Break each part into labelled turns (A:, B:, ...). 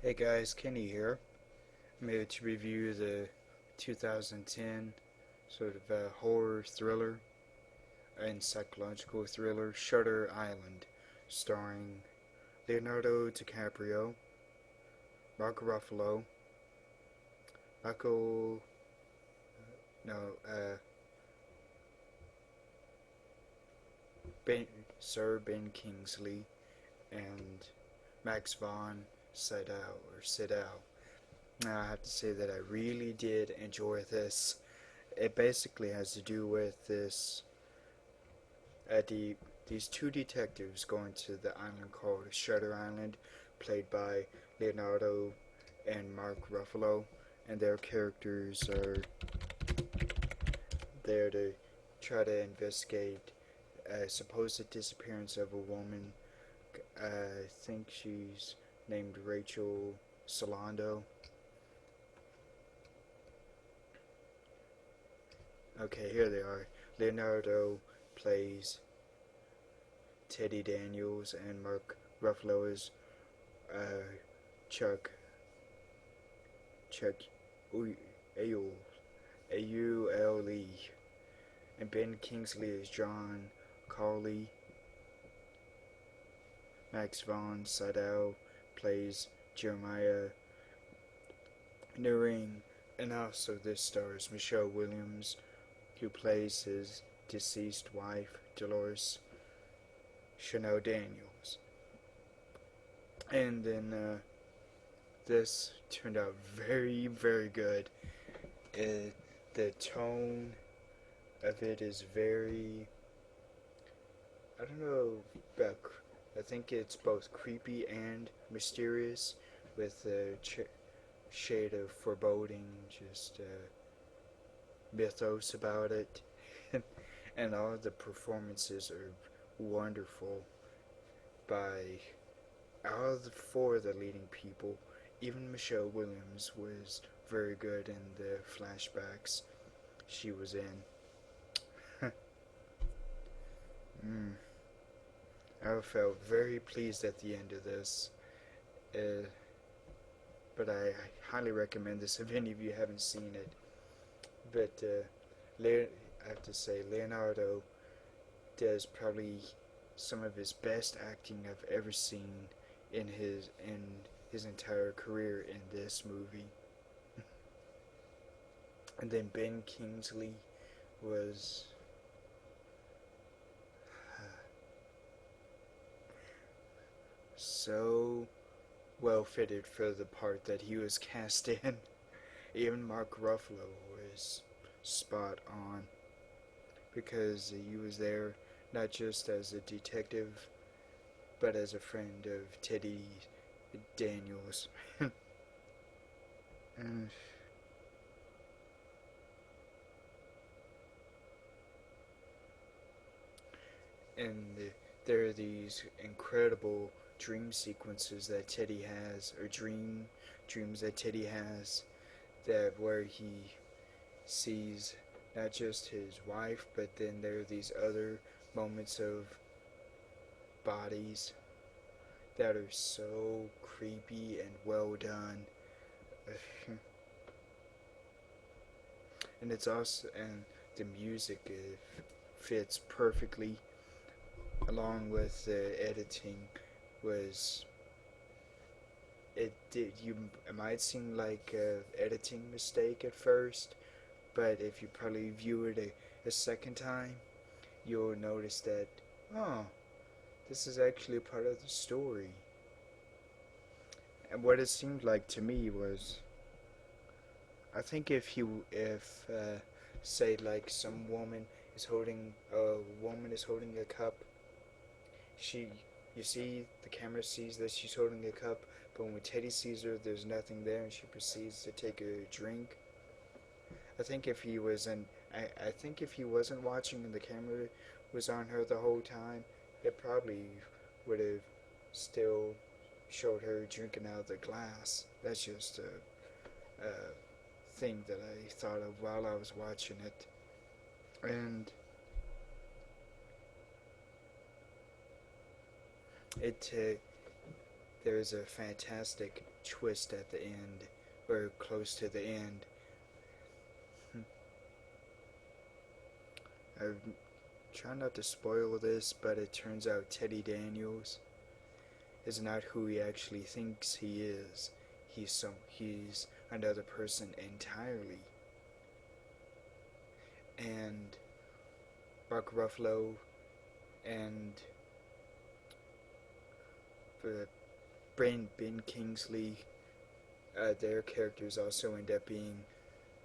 A: Hey guys, Kenny here. I'm here to review the 2010 sort of horror thriller and psychological thriller Shutter Island, starring Leonardo DiCaprio, Mark Ruffalo, Michael, no, ben, Sir Ben Kingsley, and Max von Sydow. Now I have to say that I really did enjoy this. It basically has to do with these two detectives going to the island called Shutter Island, played by Leonardo and Mark Ruffalo, and their characters are there to try to investigate a supposed disappearance of a woman. I think she's named Rachel Solando. Okay, here they are. Leonardo plays Teddy Daniels, and Mark Ruffalo is uh, Chuck Chuck Aule, Aule, and Ben Kingsley is John Cawley. Max von Sydow plays Jeremiah Nearing, and also this stars Michelle Williams, who plays his deceased wife, Dolores Chanel Daniels. And then this turned out very, very good. The tone of it is very, I don't know about, I think it's both creepy and mysterious with a shade of foreboding, just mythos about it. And all the performances are wonderful by all the four of the leading people. Even Michelle Williams was very good in the flashbacks she was in. I felt very pleased at the end of this, but I highly recommend this if any of you haven't seen it. But I have to say, Leonardo does probably some of his best acting I've ever seen in his entire career in this movie. And then Ben Kingsley was so well fitted for the part that he was cast in. Even Mark Ruffalo was spot on because he was there not just as a detective but as a friend of Teddy Daniels. and and there are these incredible dream sequences that Teddy has, or dreams that Teddy has, that where he sees not just his wife, but then there are these other moments of bodies that are so creepy and well done. And it's also, and the music fits perfectly along with the editing. Was it might seem like an editing mistake at first, but if you probably view it a second time, you'll notice that, oh, this is actually a part of the story. And what it seemed like to me was, I think if say like some woman is holding a cup, she you see the camera sees that she's holding a cup, but when Teddy sees her, there's nothing there, and she proceeds to take a drink. I think if he wasn't, I think if he wasn't watching and the camera was on her the whole time, it probably would have still showed her drinking out of the glass. That's just a thing that I thought of while I was watching it. And it there is a fantastic twist at the end, or close to the end. I try not to spoil this, but it turns out Teddy Daniels is not who he actually thinks he is. He's another person entirely. And Mark Ruffalo and Ben Kingsley, their characters also end up being,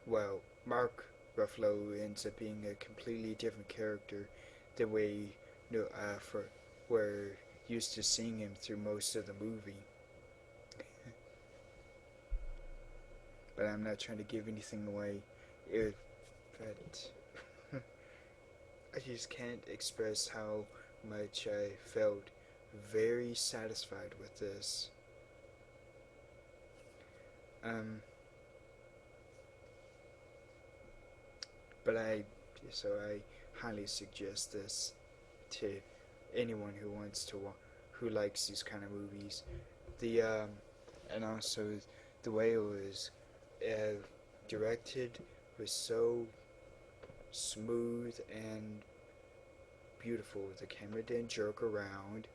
A: well, Mark Ruffalo ends up being a completely different character than for we're used to seeing him through most of the movie. But I'm not trying to give anything away. But I just can't express how much I felt very satisfied with this. Um, but I highly suggest this to anyone who likes these kind of movies. The and also the way it was uh, directed was so smooth and beautiful. The camera didn't jerk around,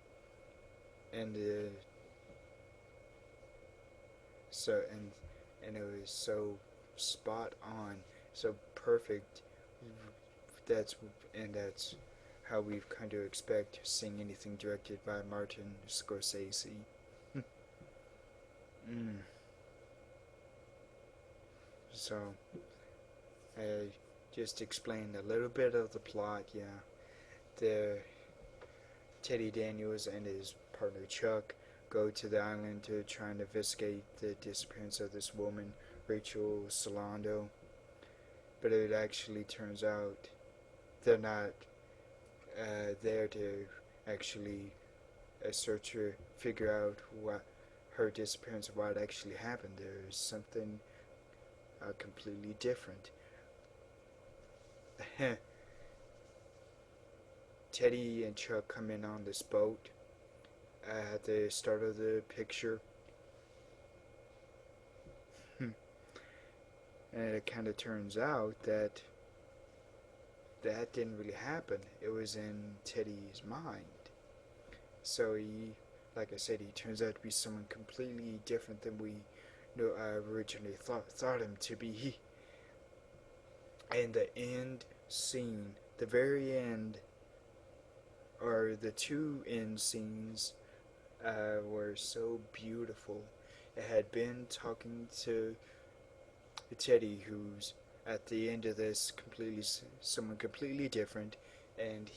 A: and so and it was so spot on, so perfect. That's how we've come to expect seeing anything directed by Martin Scorsese. mm. So I just explained a little bit of the plot. Yeah, the Teddy Daniels and his partner Chuck go to the island to try and investigate the disappearance of this woman, Rachel Solando. But it actually turns out they're not there to actually search her, figure out what her disappearance, what actually happened. There's something completely different. Teddy and Chuck come in on this boat at the start of the picture. And it kind of turns out that didn't really happen. It was in Teddy's mind. So like I said, he turns out to be someone completely different than we originally thought him to be. And the end scene, the very end, or the two end scenes, were so beautiful. It had been talking to Teddy, who's at the end of this someone completely different, and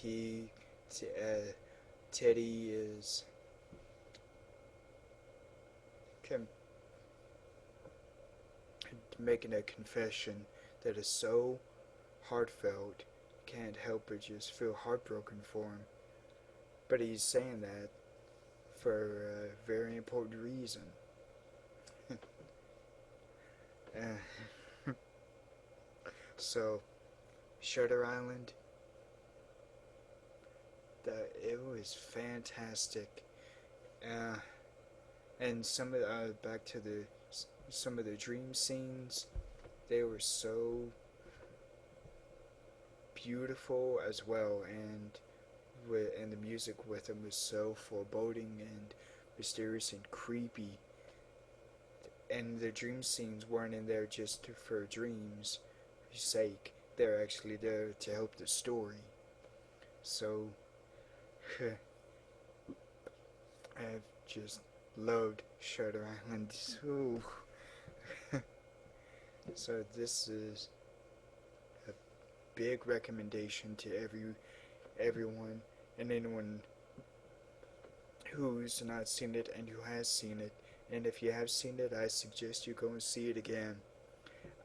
A: Teddy is making a confession that is so heartfelt, can't help but just feel heartbroken for him. But he's saying that for a very important reason. So, Shutter Island, it was fantastic. Uh, and back to some of the dream scenes, they were so beautiful as well, and the music with them was so foreboding and mysterious and creepy. And the dream scenes weren't in there just for dreams' sake. They're actually there to help the story. So, I've just loved Shutter Island. So this is a big recommendation to everyone and anyone who's not seen it and who has seen it. And if you have seen it, I suggest you go and see it again.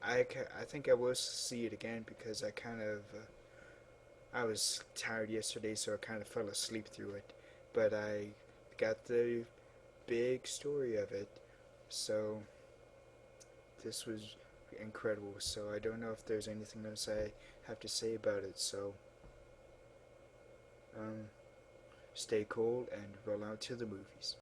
A: I think I will see it again because I was tired yesterday, so I kind of fell asleep through it. But I got the big story of it, so this was incredible. So I don't know if there's anything else I have to say about it. So stay cool and roll out to the movies.